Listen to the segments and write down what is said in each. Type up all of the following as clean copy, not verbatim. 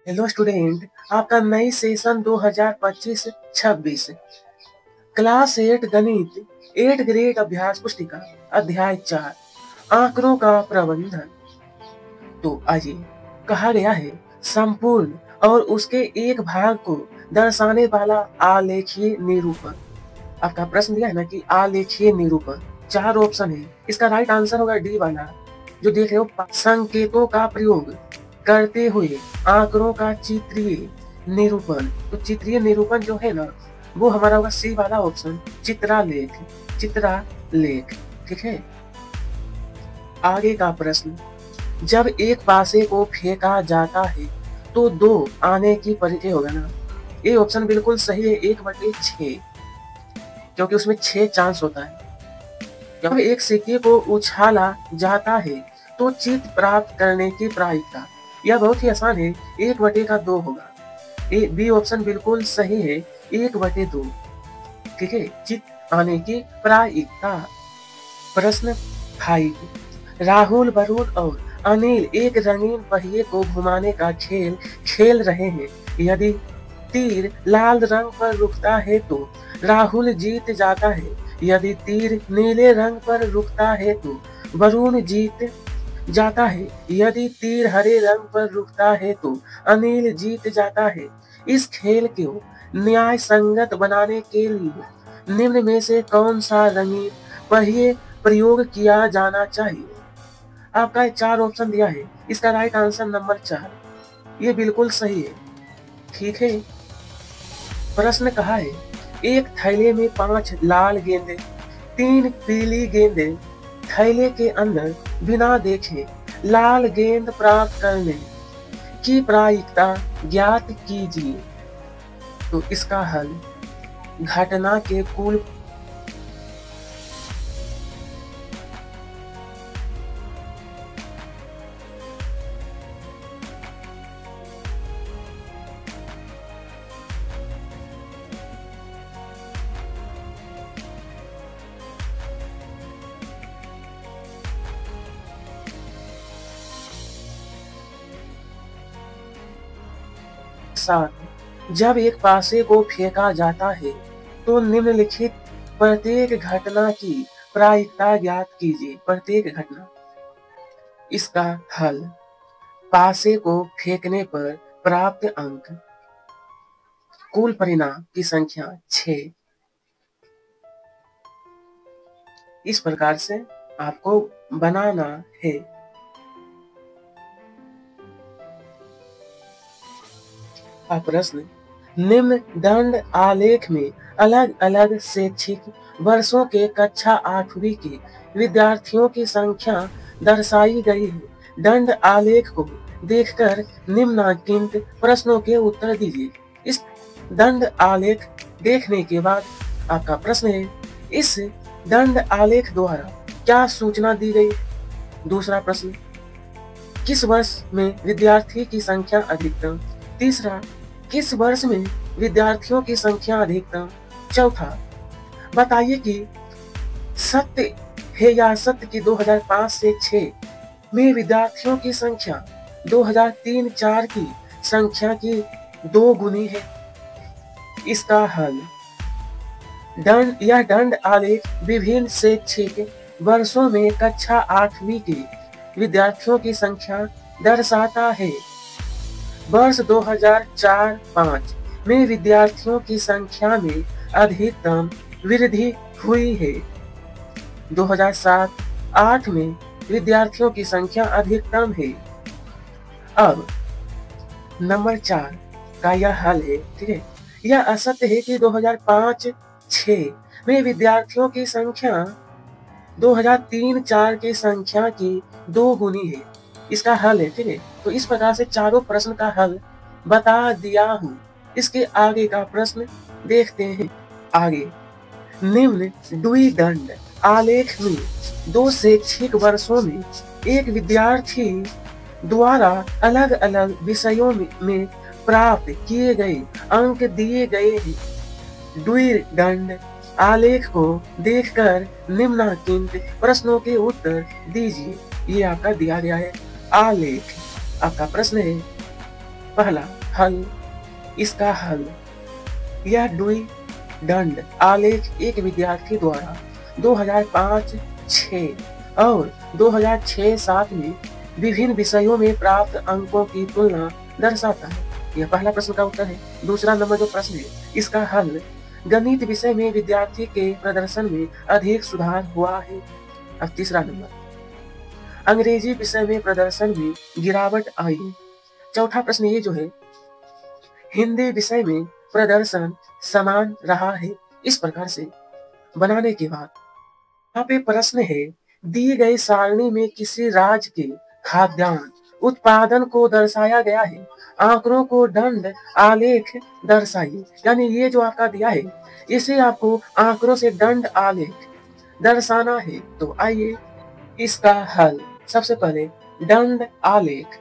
Hello student, आपका नई session 2025-26 class 8 गणित 8 ग्रेड अभ्यास पुस्तिका अध्याय 4 आंकड़ों का प्रबंधन। तो आइए, कहा गया है संपूर्ण और उसके एक भाग को दर्शाने वाला आलेखीय निरूपण। आपका प्रश्न दिया है ना कि आलेखीय निरूपण, 4 ऑप्शन है। इसका राइट आंसर होगा डी वाला, जो देख रहे हो, संकेतों का प्रयोग करते हुए आंकड़ों का चित्रीय निरूपण। तो चित्रीय निरूपण जो है ना, वो हमारा होगा सी वाला ऑप्शन, चित्रालेख। चित्रालेख, ठीक है। आगे का प्रश्न, जब एक पासे को फेंका जाता है तो 2 आने की परिचय होगा ना। ये ऑप्शन बिल्कुल सही है, 1/6, क्योंकि उसमें 6 चांस होता है। जब एक सिक्के को उछाला जाता है तो चित्त प्राप्त करने की प्रायिकता, यह बहुत ही आसान है, 1/2 होगा। बी ऑप्शन बिल्कुल सही है, 1/2, ठीक है, चित्त आने की प्रायिकता। प्रश्न 5, राहुल, वरुण और अनिल एक रंगीन पहिए को घुमाने का खेल खेल रहे हैं। यदि तीर लाल रंग पर रुकता है तो राहुल जीत जाता है। यदि तीर नीले रंग पर रुकता है तो वरुण जीत जाता है। यदि तीर हरे रंग पर रुकता है तो अनिल जीत जाता है। इस खेल को न्याय संगत बनाने के लिए निम्न में से कौन सा रंगीन पहिए प्रयोग किया जाना चाहिए। आपका 4 ऑप्शन दिया है, इसका राइट आंसर नंबर 4, ये बिल्कुल सही है, ठीक है। प्रश्न कहा है, एक थैले में 5 लाल गेंदें, 3 पीली गेंदें, थैले के अंदर बिना देखे लाल गेंद प्राप्त करने की प्रायिकता ज्ञात कीजिए। तो इसका हल घटना के कुल साथ, जब एक पासे को फेंका जाता है तो निम्नलिखित प्रत्येक घटना की प्रायिकता ज्ञात कीजिए। प्रत्येक घटना, इसका हल पासे को फेंकने पर प्राप्त अंक, कुल परिणाम की संख्या 6। इस प्रकार से आपको बनाना है। प्रश्न, निम्न दंड आलेख में अलग अलग शैक्षिक वर्षों के कक्षा 8वीं के विद्यार्थियों की संख्या दर्शाई गई है। दंड आलेख को देखकर निम्नलिखित प्रश्नों के उत्तर दीजिए। इस दंड आलेख देखने के बाद आपका प्रश्न है, इस दंड आलेख द्वारा क्या सूचना दी गई है। दूसरा प्रश्न, किस वर्ष में विद्यार्थी की संख्या अधिकतम। तीसरा, किस वर्ष में विद्यार्थियों की संख्या अधिकतम। चौथा, बताइए कि सत्य है या असत्य कि 2005 से 6 में विद्यार्थियों की संख्या 2003-4 की संख्या की 2 गुनी है। इसका हल, यह दंड आलेख विभिन्न शैक्षिक वर्षों में कक्षा 8वीं के विद्यार्थियों की संख्या दर्शाता है। वर्ष 2004-5 में विद्यार्थियों की संख्या में अधिकतम वृद्धि हुई है। 2007-8 में विद्यार्थियों की संख्या अधिकतम है। अब नंबर 4 का यह हल है, ठीक है। यह असत्य है कि 2005-6 में विद्यार्थियों की संख्या 2003-4 की संख्या की 2 गुनी है। इसका हल है, ठीक है। तो इस प्रकार से चारों प्रश्न का हल बता दिया हूँ। इसके आगे का प्रश्न देखते हैं। आगे, निम्न द्विदंड आलेख में 2 शैक्षिक वर्षों में एक विद्यार्थी द्वारा अलग अलग विषयों में प्राप्त किए गए अंक दिए गए हैं। द्विदंड आलेख को देखकर निम्नलिखित प्रश्नों के उत्तर दीजिए। ये आपका दिया गया है आलेख। आपका प्रश्न है, पहला हल, इसका हल। यह द्वि दंड आलेख एक विद्यार्थी द्वारा 2005-06 और 2006-07 में विभिन्न विषयों में प्राप्त अंकों की तुलना दर्शाता है। यह पहला प्रश्न का उत्तर है। दूसरा नंबर जो प्रश्न है, इसका हल। गणित विषय में विद्यार्थी के प्रदर्शन में अधिक सुधार हुआ है। अब तीसरा नंबर, अंग्रेजी विषय में प्रदर्शन में गिरावट आई है। चौथा प्रश्न ये जो है, हिंदी विषय में प्रदर्शन समान रहा है। इस प्रकार से बनाने के बाद यहाँ पे प्रश्न है, दी गई सारणी में किसी राज्य के खाद्यान्न उत्पादन को दर्शाया गया है। आंकड़ों को दंड आलेख दर्शाइए। यानी ये जो आपका दिया है, इसे आपको आंकड़ों से दंड आलेख दर्शाना है। तो आइए इसका हल। सबसे पहले दंड आलेख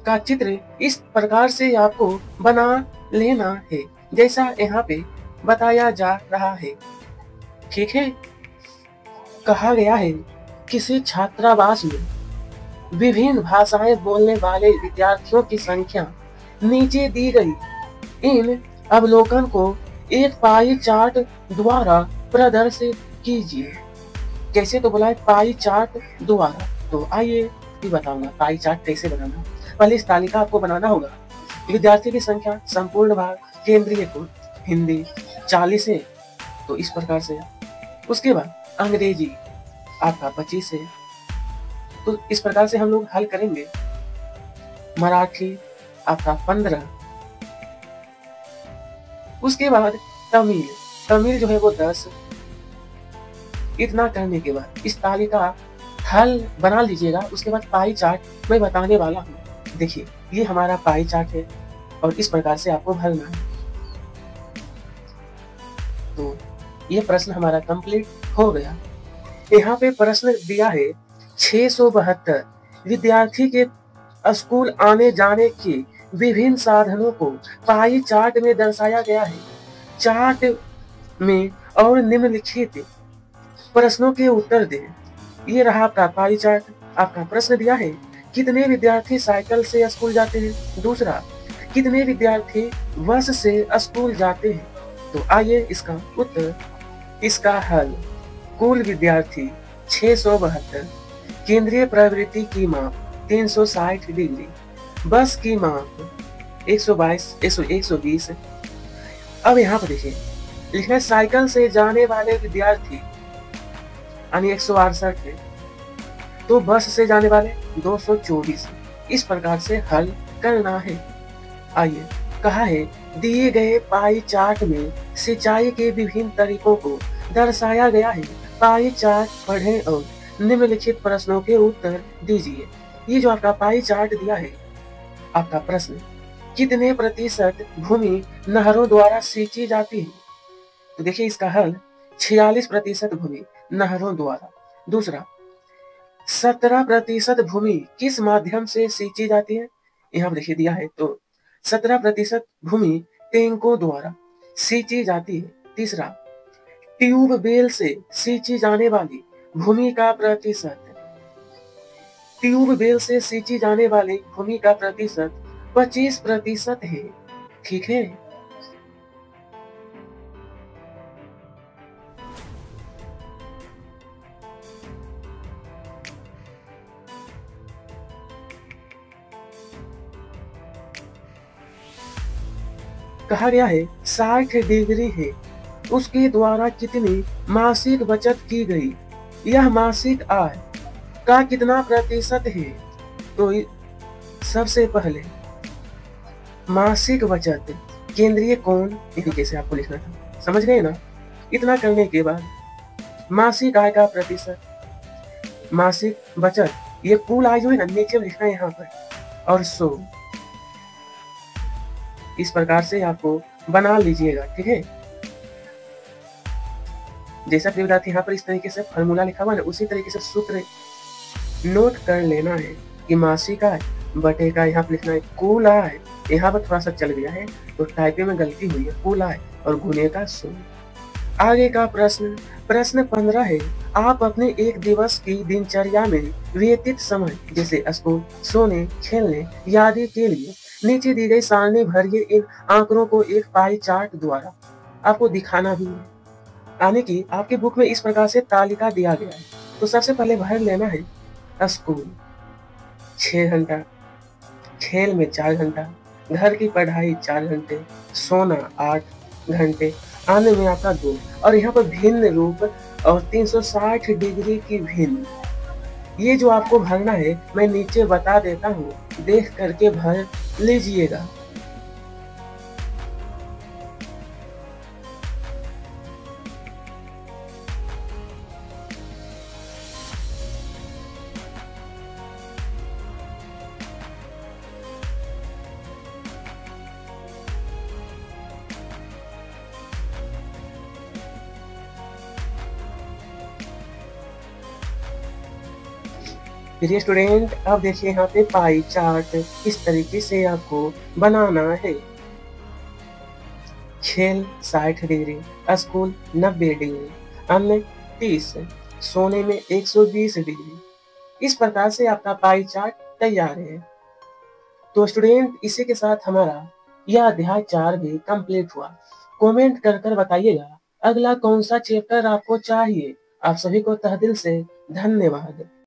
का चित्र इस प्रकार से आपको बना लेना है, जैसा यहाँ पे बताया जा रहा है। ठीक है। कहा गया है, किसी छात्रावास में विभिन्न भाषाएं बोलने वाले विद्यार्थियों की संख्या नीचे दी गई। इन अवलोकन को एक पाई चार्ट द्वारा प्रदर्शित कीजिए। कैसे? तो बोला है पाई चार्ट द्वारा। तो आइए भी बताऊंगा पाई चार्ट कैसे बनाना। पहले इस तालिका आपको बनाना होगा। विद्यार्थी की संख्या, संपूर्ण भाग, केंद्रीय कुल, हिंदी 40 है, तो इस प्रकार से। उसके बाद अंग्रेजी आपका 25 है, तो इस प्रकार से हम लोग हल करेंगे। मराठी आपका 15। उसके बाद तमिल जो है वो 10। इतना करने के बाद इस तालिका हल बना लीजिएगा। उसके बाद पाई चार्ट मैं बताने वाला हूँ। देखिए, ये हमारा पाई चार्ट है और इस प्रकार से आपको भरना है। तो ये प्रश्न हमारा कंप्लीट हो गया। यहाँ पे प्रश्न दिया है 672 विद्यार्थी के स्कूल आने जाने के विभिन्न साधनों को पाई चार्ट में दर्शाया गया है। चार्ट में और निम्नलिखित प्रश्नों के उत्तर दें। ये रहा आपका पाई चार्ट। आपका प्रश्न दिया है, कितने विद्यार्थी साइकिल से स्कूल जाते हैं। दूसरा, कितने विद्यार्थी बस से स्कूल जाते हैं। तो आइए इसका उत्तर, इसका हल। कुल विद्यार्थी 672, केंद्रीय प्रवृत्ति की माप 360 डिग्री, बस की माप 120। अब यहाँ पर देखिए, लिखना है साइकिल से जाने वाले विद्यार्थी यानी 168 है, तो बस से जाने वाले 224। इस प्रकार से हल करना है। आइए, कहा है, दिए गए पाई चार्ट में सिंचाई के विभिन्न तरीकों को दर्शाया गया है। पाई चार्ट पढ़ें और निम्नलिखित प्रश्नों के उत्तर दीजिए। ये जो आपका पाई चार्ट दिया है, आपका प्रश्न, कितने प्रतिशत भूमि नहरों द्वारा सींची जाती है। तो देखिए इसका हल, 46% भूमि नहरों द्वारा। दूसरा, 17% भूमि किस माध्यम से सींची जाती है। यहाँ पर देखिए दिया है, तो 17% भूमि टैंकों द्वारा सींची जाती है। तीसरा, ट्यूबवेल से सींची जाने वाली भूमि का प्रतिशत। ट्यूबवेल से सींची जाने वाली भूमि का प्रतिशत 25% है। ठीक है। कहा गया है 60 डिग्री है, उसके द्वारा कितनी मासिक बचत की गई। यह मासिक आय का कितना प्रतिशत है। तो सबसे पहले मासिक बचत केंद्रीय कोण तरीके से आपको लिखना था। समझ गए ना। इतना करने के बाद मासिक आय का प्रतिशत, मासिक बचत, ये कुल आय जो है ना नीचे लिखना है यहाँ पर, और 100। इस प्रकार से आपको बना लीजिएगा। ठीक है। जैसा विद्यार्थी यहाँ पर इस तरीके से फॉर्मूला लिखा हुआ है, उसी तरीके से सूत्र नोट कर लेना है कि मासिक आय बटे का यहाँ पर लिखना है कुल आय। यहाँ पर थोड़ा सा चल गया है तो टाइपिंग में गलती हुई है, कुल आय और गुने का 100। आगे का प्रश्न 15 है, आप अपने एक दिवस की दिनचर्या में व्यतीत समय जैसे स्कूल, सोने, खेलने आदि के लिए नीचे दी गई सारणी भरिए इन आंकड़ों को एक पाई चार्ट द्वारा आपको दिखाना भी है। यानी कि आपकी बुक में इस प्रकार से तालिका दिया गया है। तो सबसे पहले भर लेना है स्कूल 6 घंटा, खेल में 4 घंटा, घर की पढ़ाई 4 घंटे, सोना 8 घंटे, आने में आपका 2 और यहाँ पर भिन्न रूप और 360 डिग्री की भिन्न। ये जो आपको भरना है मैं नीचे बता देता हूँ, देख करके भर लीजिएगा। प्रिय स्टूडेंट, अब देखिए यहाँ पे पाई चार्ट इस तरीके से आपको बनाना है। खेल 60 डिग्री, स्कूल 90 डिग्री, अन्य 30, सोने में 120 डिग्री। इस प्रकार से आपका पाई चार्ट तैयार है। तो स्टूडेंट, इसी के साथ हमारा यह अध्याय 4 भी कंप्लीट हुआ। कमेंट कर कर बताइएगा अगला कौन सा चैप्टर आपको चाहिए। आप सभी को तहे दिल से धन्यवाद।